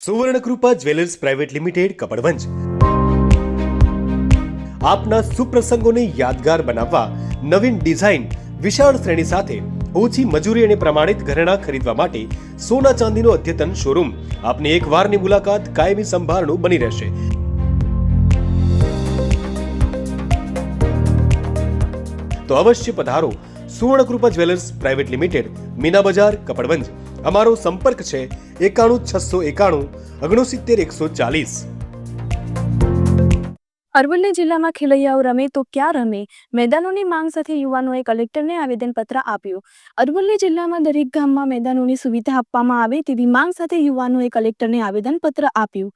Suvarnakrupa jewellers private limited Kapadvanj આપના સુપ્રસંગોને યાદગાર બનાવવા નવીન ડિઝાઇન વિશાળ શ્રેણી સાથે ઓછી મજૂરી અને પ્રમાણિત ઘરેણાં ખરીદવા માટે સોના ચાંદીનો અદ્યતન શોરૂમ આપની એક વારની મુલાકાત કાયમી સંભાળનું બની રહેશે। તો અવશ્ય પધારો Suvarnakrupa jewellers private limited, Meena બજાર, કપડવંજ। અમારો સંપર્ક છે 91 691 69 140। અરવલ્લી જિલ્લામાં ખેલૈયાઓ રમે તો ક્યાં રમે? મેદાનોની માંગ સાથે યુવાનોએ કલેક્ટરને આવેદનપત્ર આપ્યું। અરવલ્લી જિલ્લામાં દરેક ગામમાં મેદાનોની સુવિધા આપવામાં આવે તેવી માંગ સાથે યુવાનોએ કલેક્ટરને આવેદનપત્ર આપ્યું।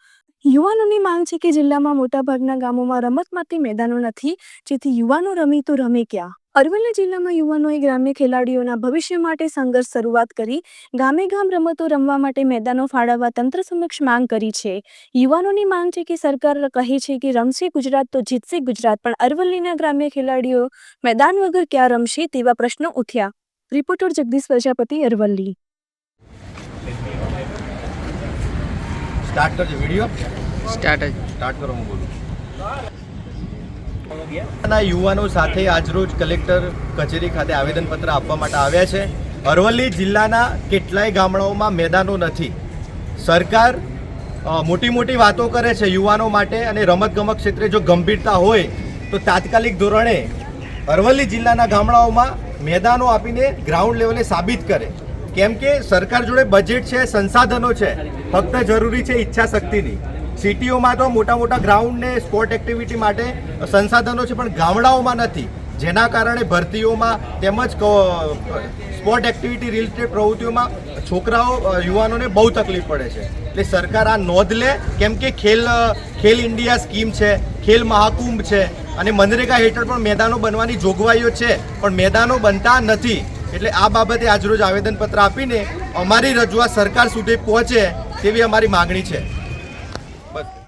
યુવાનોની માંગ છે કે જિલ્લામાં મોટાભાગના ગામોમાં રમત માટે મેદાનો નથી, જેથી યુવાનો રમે તો રમે ક્યાં? અરવલ્લી જિલ્લામાં યુવાનોએ ગ્રામ્ય ખેલાડીઓના ભવિષ્ય માટે સંઘર્ષ શરૂઆત કરી ગામે ગામ રમતો રમવા માટે મેદાનો ફાળવવા તંત્ર સમક્ષ માંગ કરી છે। યુવાનોની માંગ છે કે સરકાર કહે છે કે રમશે ગુજરાત તો જીતશે ગુજરાત, પણ અરવલ્લીના ગ્રામ્ય ખેલાડીઓ મેદાન વગર ક્યાં રમશે તેવા પ્રશ્નો ઉઠ્યા। રિપોર્ટર જગદીશ પ્રજાપતિ, અરવલ્લી। સ્ટાર્ટ કરજો વિડિયો સ્ટાર્ટ કરો, હું બોલું। યુવાનો સાથે આજરોજ કલેક્ટર કચેરી ખાતે આવેદનપત્ર આપવા માટે આવ્યા છે। અરવલ્લી જિલ્લાના કેટલાય ગામડાઓમાં મેદાનો નથી। સરકાર મોટી મોટી વાતો કરે છે યુવાનો માટે, અને રમતગમત ક્ષેત્રે જો ગંભીરતા હોય તો તાત્કાલિક ધોરણે અરવલ્લી જિલ્લાના ગામડાઓમાં મેદાનો આપીને ગ્રાઉન્ડ લેવલે સાબિત કરે। કેમ કે સરકાર જોડે બજેટ છે, સંસાધનો છે, ફક્ત જરૂરી છે ઈચ્છા શક્તિની। સિટીઓમાં તો મોટા મોટા ગ્રાઉન્ડ ને સ્પોર્ટ એક્ટિવિટી માટે સંસાધનો છે, પણ ગામડાઓમાં નથી, જેના કારણે ભરતીઓમાં તેમજ સ્પોર્ટ એક્ટિવિટી રિલેટેડ પ્રવૃત્તિઓમાં છોકરાઓ યુવાનોને બહુ તકલીફ પડે છે। એટલે સરકાર આ નોંધ લે, કેમ કે ખેલ ઇન્ડિયા સ્કીમ છે, ખેલ મહાકુંભ છે, અને મનરેગા હેઠળ પણ મેદાનો બનવાની જોગવાઈઓ છે, પણ મેદાનો બનતા નથી। એટલે આ બાબતે આજરોજ આવેદનપત્ર આપીને અમારી રજૂઆત સરકાર સુધી પહોંચે તેવી અમારી માગણી છે।